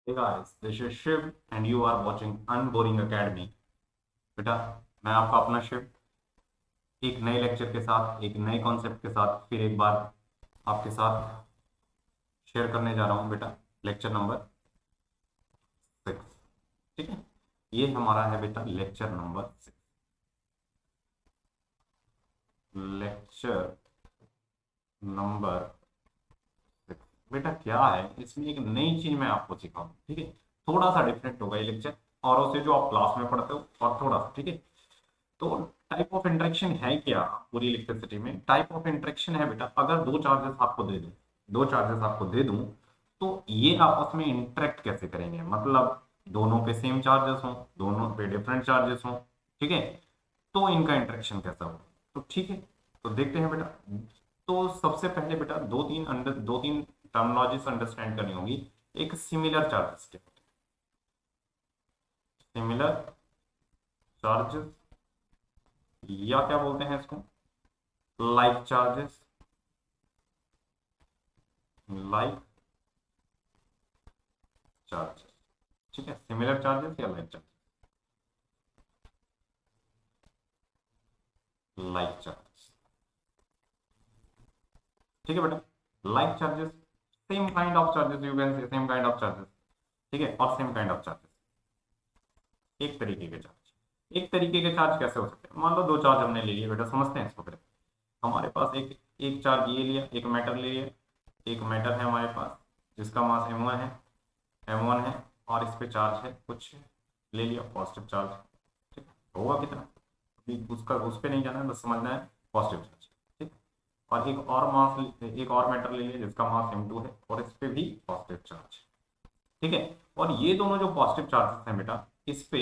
Hey guys, this is Shiv and you are watching Unboring Academy। बेटा, मैं आपका अपना शिव एक नए लेक्चर के साथ, एक नए कॉन्सेप्ट के साथ फिर एक बार आपके साथ शेयर करने जा रहा हूँ बेटा। Lecture number 6। ठीक है, ये हमारा है बेटा लेक्चर नंबर 6। लेक्चर नंबर 6 बेटा क्या है, इसमें एक नई चीज मैं आपको सिखाऊँ। ठीक है, थोड़ा सा डिफरेंट होगा ये लेक्चर औरों से जो आप क्लास में पढ़ते हो, और थोड़ा सा। ठीक है, तो टाइप ऑफ इंटरेक्शन है क्या पूरी इलेक्ट्रिसिटी में? टाइप ऑफ इंटरेक्शन है बेटा, अगर दो चार्जेस आपको दे दूं तो ये आपस में इंटरेक्ट कैसे करेंगे, मतलब दोनों पे सेम चार्जेस हों, दोनों पे डिफरेंट चार्जेस हों। ठीक है, तो इनका इंटरेक्शन कैसा होगा। तो ठीक है, तो देखते हैं बेटा। तो सबसे पहले बेटा दो तीन टर्मिनोलॉजीज अंडरस्टैंड करनी होगी। एक सिमिलर चार्जेस के, सिमिलर चार्जेस या क्या बोलते हैं इसको, लाइक चार्जेस, लाइक चार्जेस। ठीक है, सिमिलर चार्जेस या लाइक चार्जेस, लाइक चार्जेस। ठीक है बेटा, like charges, same kind of charges, you can say same kind of charges. ठीक है, और सेम काइंड ऑफ चार्जेस, एक तरीके के चार्ज। एक तरीके के चार्ज कैसे हो सकते हैं? मान लो दो चार्ज हमने ले लिए बेटा, समझते हैं इसको फिर। हमारे पास एक एक चार्ज ये लिया, एक मैटर ले लिया। एक मैटर है हमारे पास जिसका मास m1 है और इस पे चार्ज है कुछ, ले लिया पॉजिटिव चार्ज। ठीक है, होगा कितना अभी उसका उस पे नहीं जाना है, बस समझना है पॉजिटिव चार्ज। ठीक, और एक और मैटर ले लिया जिसका मास m2 है और इस पे भी पॉजिटिव चार्ज। ठीक है, और ये दोनों जो पॉजिटिव चार्जेस हैं बेटा, इस पे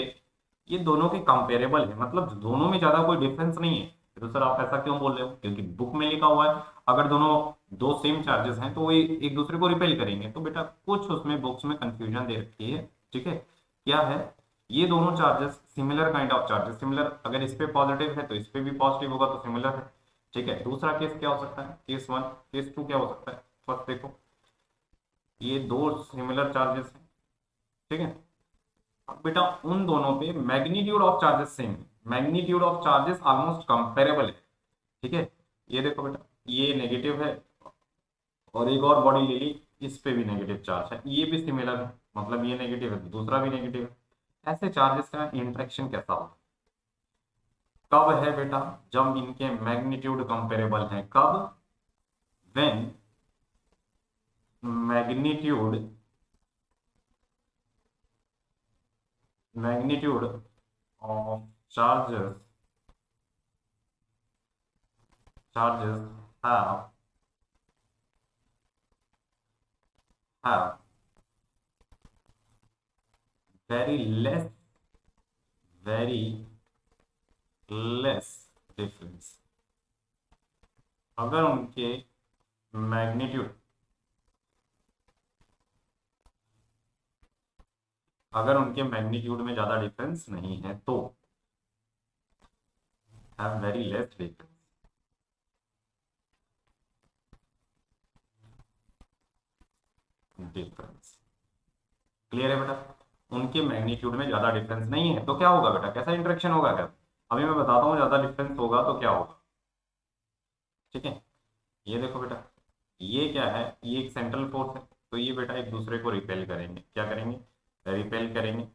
ये दोनों के कंपेरेबल है, मतलब दोनों में ज्यादा कोई डिफरेंस नहीं है। तो सर आप ऐसा क्यों बोल रहे हो? क्योंकि बुक में लिखा हुआ है अगर दोनों दो सेम चार्जेस हैं तो वो एक दूसरे को रिपेल करेंगे। तो बेटा कुछ उसमें बुक्स में कंफ्यूजन दे रखी है। ठीक है, क्या है, ये दोनों charges similar kind of charges, similar अगर इस पे पॉजिटिव है तो इस पे भी पॉजिटिव होगा तो सिमिलर है। ठीक है, दूसरा केस क्या हो सकता है, केस वन। केस टू क्या हो सकता है? फर्स्ट देखो, ये दो सिमिलर चार्जेस हैं। ठीक है, अब बेटा उन दोनों पे मैग्नीट्यूड ऑफ चार्जेस सेम है, magnitude of charges almost comparable है। ठीक है, ये देखो बेटा, ये नेगेटिव है और एक और बॉडी ले ली, इस पे भी नेगेटिव चार्ज है, ये भी सिमिलर है, मतलब ये नेगेटिव है तो दूसरा भी नेगेटिव है। ऐसे चार्जेस का इंटरेक्शन कैसा होगा? कब है बेटा? जब इनके मैग्नीट्यूड कंपेरेबल है। कब? When magnitude magnitude of charges charges have very less very less difference। अगर उनके मैग्नीट्यूड अगर उनके मैग्नीट्यूड में ज्यादा डिफरेंस नहीं है तो have very less difference. Clear है बेटा? उनके मैग्नीट्यूड में ज्यादा डिफरेंस नहीं है तो क्या होगा बेटा, कैसा इंटरेक्शन होगा? क्या अभी मैं बताता हूँ, ज्यादा डिफरेंस होगा तो क्या होगा। ठीक है, ये देखो बेटा, ये क्या है, ये एक सेंट्रल फोर्स है, तो ये बेटा एक दूसरे को रिपेल करेंगे। क्या करेंगे? रिपेल करेंगे,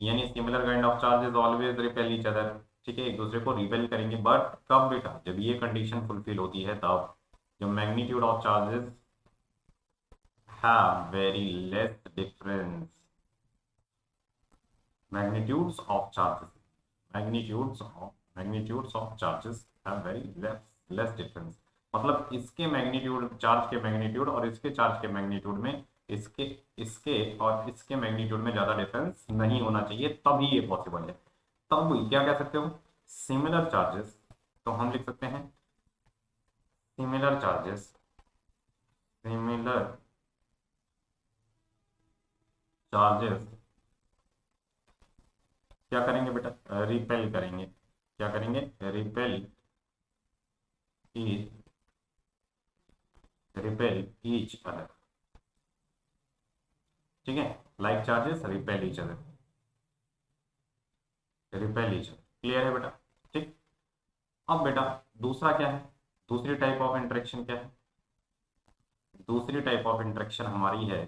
यानी similar kind of charges always repel each other. ठीक है, एक दूसरे को रिपेल करेंगे, बट कब बेटा? जब ये कंडीशन फुलफिल होती है तब, जब magnitude of charges have very less difference. Magnitudes of charges magnitudes of charges have very less difference, मतलब इसके मैग्नीट्यूड, चार्ज के मैग्नीट्यूड और इसके चार्ज के मैग्नीट्यूड में, इसके इसके और इसके मैग्नीट्यूड में ज्यादा डिफरेंस नहीं होना चाहिए, तभी ये पॉसिबल है। तब क्या कह सकते हो? सिमिलर चार्जेस, तो हम लिख सकते हैं सिमिलर चार्जेस, सिमिलर चार्जेस क्या करेंगे बेटा? रिपेल करेंगे। क्या करेंगे? Repel repel each other. ठीक है, like charges repel each other, repel each other, clear है बेटा। ठीक, अब बेटा दूसरा क्या है, दूसरी टाइप ऑफ इंटरेक्शन क्या है, दूसरी टाइप ऑफ इंटरेक्शन हमारी है,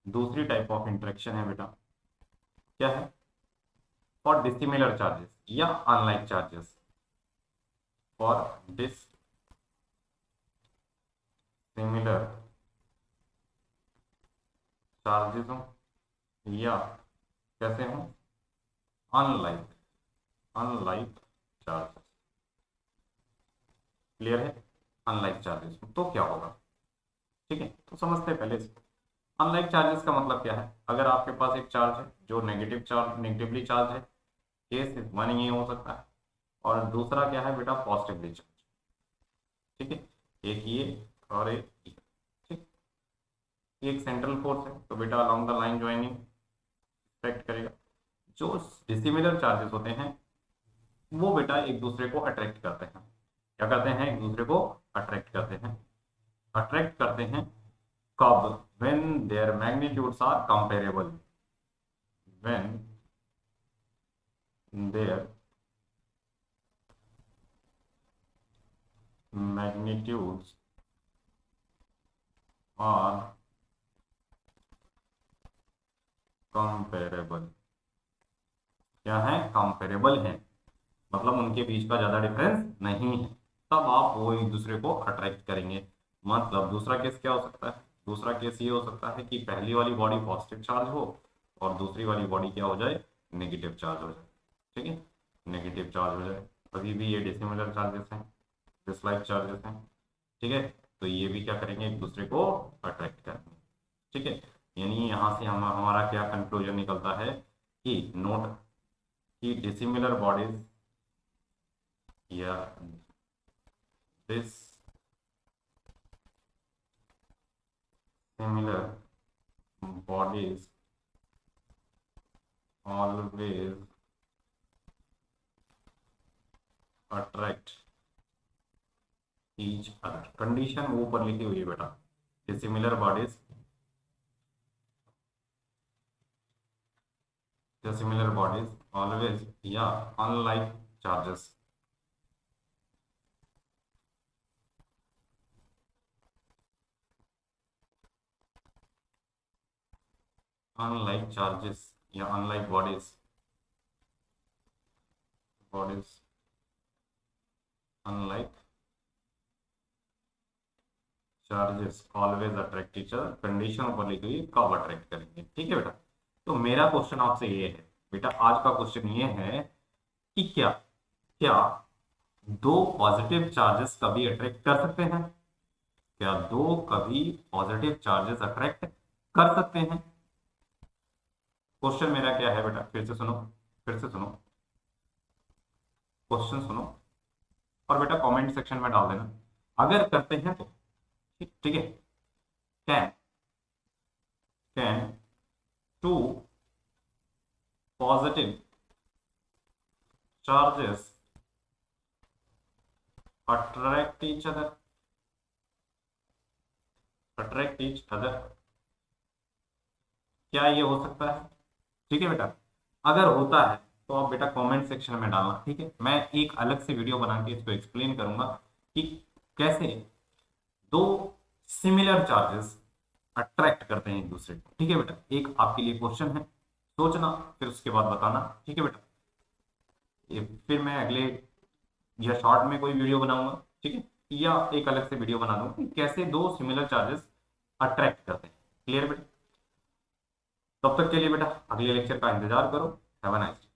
दूसरी टाइप ऑफ इंटरेक्शन है बेटा, क्या है, फॉर डिसिमिलर चार्जेस या unlike charges, for dissimilar charges हो या कैसे हो, अनलाइक, अनलाइक चार्जेस, क्लियर है, अनलाइक चार्जेस तो क्या होगा। ठीक है, तो समझते हैं पहले इसको। अनलाइक चार्जेस का मतलब क्या है, अगर आपके पास एक चार्ज है जो नेगेटिव चार्ज, नेगेटिवली चार्ज है, केस वन ये हो सकता है, और दूसरा क्या है बेटा, पॉजिटिवली चार्ज। ठीक है, एक ये और एक ये। ठीक, एक सेंट्रल फोर्स है तो बेटा along the line joining effect करेगा। जो डिसिमिलर चार्जेस होते हैं वो बेटा एक दूसरे को अट्रैक्ट करते हैं, क्या करते हैं, एक दूसरे को अट्रैक्ट करते हैं, अट्रैक्ट करते हैं कब, when their magnitudes are comparable, when their magnitudes are comparable, क्या है, कंपेरेबल है, मतलब उनके बीच का ज्यादा डिफरेंस नहीं है, तब आप वो एक दूसरे को अट्रैक्ट करेंगे। मतलब दूसरा केस क्या हो सकता है, दूसरा केस ये हो सकता है कि पहली वाली बॉडी पॉजिटिव चार्ज हो और दूसरी वाली बॉडी क्या हो जाए, नेगेटिव चार्ज हो जाए। ठीक है, नेगेटिव चार्ज हो जाए, अभी भी ये डिसिमिलर चार्जेस हैं, डिसलाइक चार्जेस हैं। ठीक है, तो ये भी क्या करेंगे, एक दूसरे को अट्रैक्ट करेंगे। ठीक है, यानी यहाँ से हमारा क्या कंक्लूजन निकलता है कि नोट कि डिसिमिलर बॉडीज या dissimilar bodies always attract each other, condition वो ऊपर लिखी हुई है बेटा, dissimilar bodies, dissimilar bodies always या अनलाइक चार्जेस, अनलाइक चार्जेस या unlike bodies, bodies unlike charges always attract each other, condition ऊपर लिखी हुई कब अट्रैक्ट करेंगे। ठीक है बेटा, तो मेरा क्वेश्चन आपसे ये है बेटा, आज का क्वेश्चन ये है कि क्या क्या दो पॉजिटिव चार्जेस कभी अट्रैक्ट कर सकते हैं, क्या दो कभी पॉजिटिव चार्जेस अट्रैक्ट कर सकते हैं। क्वेश्चन मेरा क्या है बेटा, फिर से सुनो, फिर से सुनो, क्वेश्चन सुनो और बेटा कमेंट सेक्शन में डाल देना अगर करते हैं तो। ठीक, ठीक है, can can two positive charges attract each other, attract each other, क्या ये हो सकता है। ठीक है बेटा, अगर होता है तो आप बेटा कमेंट सेक्शन में डालना। ठीक है, मैं एक अलग से वीडियो बना के इसको एक्सप्लेन करूंगा कि कैसे दो सिमिलर चार्जेस अट्रैक्ट करते हैं एक दूसरे को। ठीक है बेटा, एक आपके लिए क्वेश्चन है, सोचना फिर उसके बाद बताना। ठीक है बेटा, ये फिर मैं अगले या शॉर्ट में कोई वीडियो बनाऊंगा, ठीक है, या एक अलग से वीडियो बना दूंगा कि कैसे दो सिमिलर चार्जेस अट्रैक्ट करते हैं। क्लियर बेटा, तब तक के लिए बेटा अगले लेक्चर का इंतजार करो। Have a nice day.